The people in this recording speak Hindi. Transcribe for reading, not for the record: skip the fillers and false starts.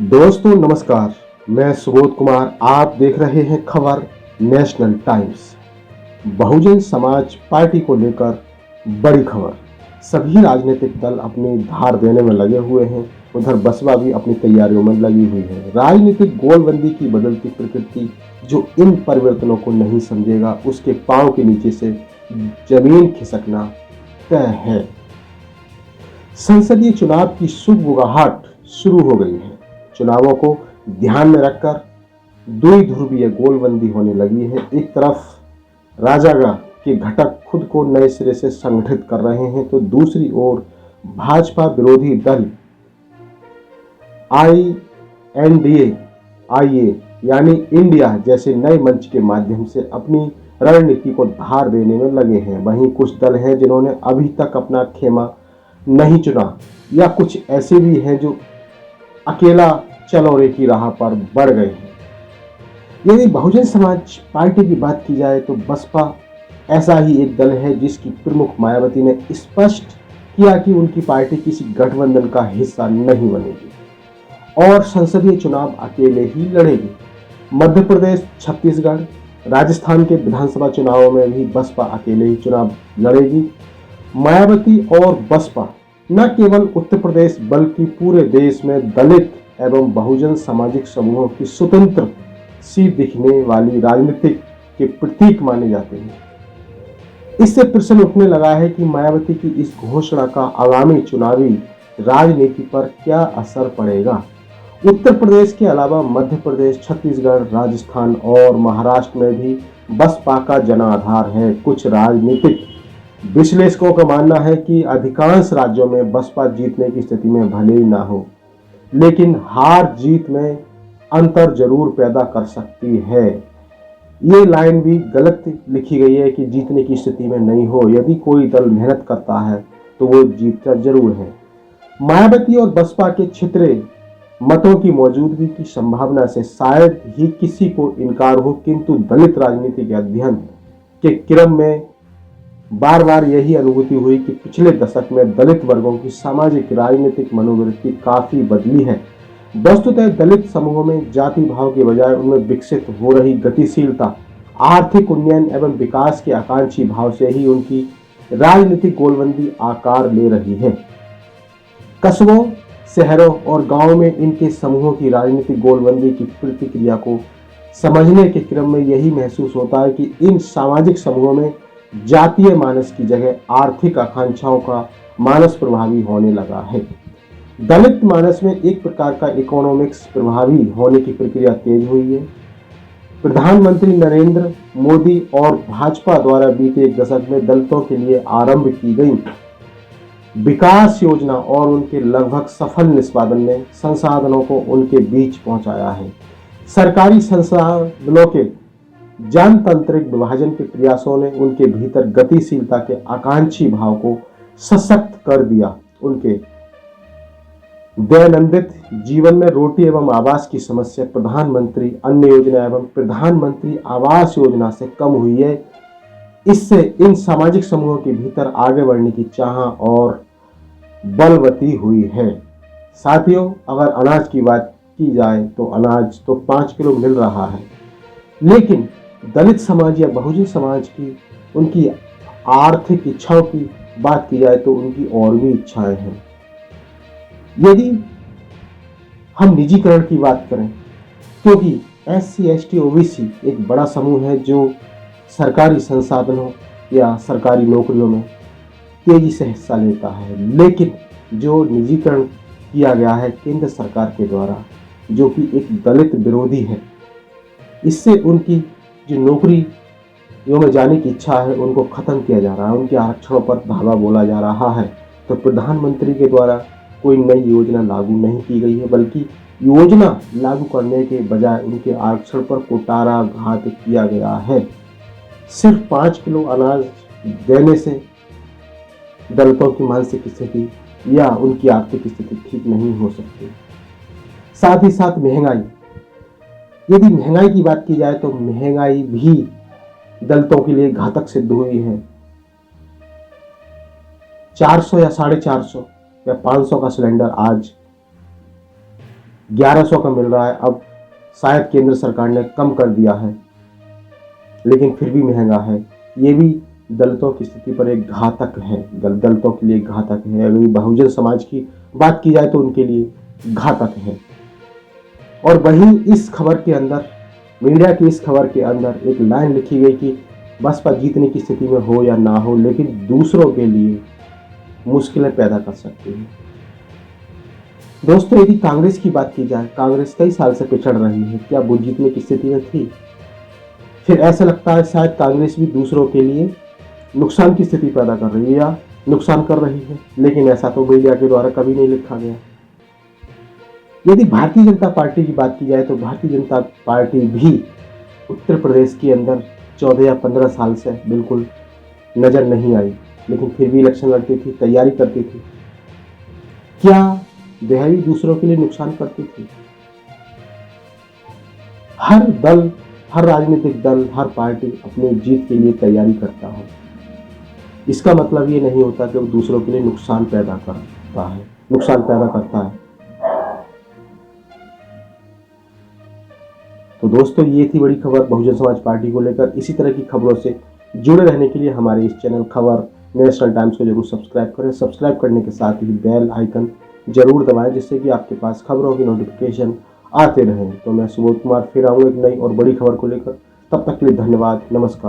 दोस्तों नमस्कार। मैं सुबोध कुमार, आप देख रहे हैं खबर national times. Bahujan Samaj party को लेकर बड़ी खबर। सभी राजनीतिक दल अपनी धार देने में लगे हुए हैं। उधर बसपा भी अपनी तैयारियों में लगी हुई है। राजनीतिक गोलबंदी की बदलती प्रकृति जो इन परिवर्तनों को नहीं समझेगा उसके पांव के नीचे से जमीन खिसकना तय है। संसदीय चुनाव की सुगबुगाहट शुरू हो गई है। चुनावों को ध्यान में रखकर द्विध्रुवीय गोलबंदी होने लगी है। एक तरफ राजागा के घटक खुद को नए सिरे से संगठित कर रहे हैं तो दूसरी ओर भाजपा विरोधी दल INDA यानी इंडिया जैसे नए मंच के माध्यम से अपनी रणनीति को धार देने में लगे हैं। वहीं कुछ दल हैं जिन्होंने अभी तक अपना खेमा नहीं चुना या कुछ ऐसे भी हैं जो अकेला चलौरे की राह पर बढ़ गए हैं। यदि बहुजन समाज पार्टी की बात की जाए तो बसपा ऐसा ही एक दल है जिसकी प्रमुख मायावती ने स्पष्ट किया कि उनकी पार्टी किसी गठबंधन का हिस्सा नहीं बनेगी और संसदीय चुनाव अकेले ही लड़ेगी। मध्य प्रदेश, छत्तीसगढ़, राजस्थान के विधानसभा चुनावों में भी बसपा अकेले ही चुनाव लड़ेगी। मायावती और बसपा न केवल उत्तर प्रदेश बल्कि पूरे देश में दलित एवं बहुजन सामाजिक समूहों की स्वतंत्र सी दिखने वाली राजनीतिक के प्रतीक माने जाते हैं। इससे प्रश्न उठने लगा है कि मायावती की इस घोषणा का आगामी चुनावी राजनीति पर क्या असर पड़ेगा। उत्तर प्रदेश के अलावा मध्य प्रदेश, छत्तीसगढ़, राजस्थान और महाराष्ट्र में भी बसपा का जनाधार है। कुछ राजनीतिक विश्लेषकों का मानना है कि अधिकांश राज्यों में बसपा जीतने की स्थिति में भले ही ना हो, लेकिन हार जीत में अंतर जरूर पैदा कर सकती है। ये लाइन भी गलत लिखी गई है कि जीतने की स्थिति में नहीं हो। यदि कोई दल मेहनत करता है तो वो जीतता जरूर है। मायावती और बसपा के छितरे मतों की मौजूदगी की संभावना से शायद ही किसी को इनकार हो, किंतु दलित राजनीति के अध्ययन के क्रम में बार बार यही अनुभूति हुई कि पिछले दशक में दलित वर्गों की सामाजिक राजनीतिक मनोवृत्ति काफी बदली है। वस्तुतः दलित समूहों में जाति भाव के बजाय उनमें विकसित हो रही गतिशीलता, आर्थिक उन्नयन एवं विकास के आकांक्षी भाव से ही उनकी राजनीतिक गोलबंदी आकार ले रही है। कस्बों, शहरों और गांवों में इनके समूहों की राजनीतिक गोलबंदी की प्रतिक्रिया को समझने के क्रम में यही महसूस होता है कि इन सामाजिक समूहों में जातीय मानस की जगह आर्थिक आकांक्षाओं का मानस प्रभावी होने लगा है। दलित मानस में एक प्रकार का इकोनॉमिक्स प्रभावी होने की प्रक्रिया तेज हुई है। प्रधानमंत्री नरेंद्र मोदी और भाजपा द्वारा बीते एक दशक में दलितों के लिए आरंभ की गई विकास योजना और उनके लगभग सफल निष्पादन ने संसाधनों को उनके बीच पहुंचाया है। सरकारी संसाधनों के जनतांत्रिक विभाजन के प्रयासों ने उनके भीतर गतिशीलता के आकांक्षी भाव को सशक्त कर दिया। उनके दैनंदिन जीवन में रोटी एवं आवास की समस्या प्रधानमंत्री अन्न योजना एवं प्रधानमंत्री आवास योजना से कम हुई है। इससे इन सामाजिक समूहों के भीतर आगे बढ़ने की चाह और बलवती हुई है। साथियों, अगर अनाज की बात की जाए तो अनाज तो 5 किलो मिल रहा है, लेकिन दलित समाज या बहुजन समाज की उनकी आर्थिक इच्छाओं की बात की जाए तो उनकी और भी इच्छाएं हैं। यदि हम निजीकरण की बात करें, क्योंकि SC, ST, OBC एक बड़ा समूह है जो सरकारी संसाधनों या सरकारी नौकरियों में तेजी से हिस्सा लेता है, लेकिन जो निजीकरण किया गया है केंद्र सरकार के द्वारा, जो कि एक दलित विरोधी है, इससे उनकी जो नौकरियों में जाने की इच्छा है उनको खत्म किया जा रहा है। उनके आरक्षणों पर धावा बोला जा रहा है। तो प्रधानमंत्री के द्वारा कोई नई योजना लागू नहीं की गई है, बल्कि योजना लागू करने के बजाय उनके आरक्षण पर कुटाराघात किया गया है। सिर्फ 5 किलो अनाज देने से दलितों की मानसिक स्थिति या उनकी आर्थिक स्थिति ठीक नहीं हो सकती। साथ ही साथ महंगाई, यदि महंगाई की बात की जाए तो महंगाई भी दलितों के लिए घातक सिद्ध हुई है। 400 या 450 या 500 का सिलेंडर आज 1100 का मिल रहा है, अब शायद केंद्र सरकार ने कम कर दिया है, लेकिन फिर भी महंगा है। ये भी दलितों की स्थिति पर एक घातक है, दलितों के लिए घातक है। अगर बहुजन समाज की बात की जाए तो उनके लिए घातक है। और वहीं इस खबर के अंदर, मीडिया की इस खबर के अंदर एक लाइन लिखी गई कि बसपा जीतने की स्थिति में हो या ना हो, लेकिन दूसरों के लिए मुश्किलें पैदा कर सकती है। दोस्तों, यदि कांग्रेस की बात की जाए, कांग्रेस कई साल से पिछड़ रही है, क्या वो जीतने की स्थिति में थी? फिर ऐसा लगता है शायद कांग्रेस भी दूसरों के लिए नुकसान की स्थिति पैदा कर रही है या नुकसान कर रही है, लेकिन ऐसा तो मीडिया के द्वारा कभी नहीं लिखा गया। यदि भारतीय जनता पार्टी की बात की जाए तो भारतीय जनता पार्टी भी उत्तर प्रदेश के अंदर 14 या 15 साल से बिल्कुल नजर नहीं आई, लेकिन फिर भी इलेक्शन लड़ती थी, तैयारी करती थी। क्या वह भी दूसरों के लिए नुकसान करती थी? हर दल, हर राजनीतिक दल, हर पार्टी अपनी जीत के लिए तैयारी करता है। इसका मतलब ये नहीं होता कि वो दूसरों के लिए नुकसान पैदा करता है, नुकसान पैदा करता है। तो दोस्तों, ये थी बड़ी खबर बहुजन समाज पार्टी को लेकर। इसी तरह की खबरों से जुड़े रहने के लिए हमारे इस चैनल खबर नेशनल टाइम्स को जरूर सब्सक्राइब करें। सब्सक्राइब करने के साथ ही बेल आइकन जरूर दबाएं, जिससे कि आपके पास खबरों की नोटिफिकेशन आते रहें। तो मैं सुबोध कुमार फिर आऊँगा एक नई और बड़ी खबर को लेकर। तब तक के लिए धन्यवाद, नमस्कार।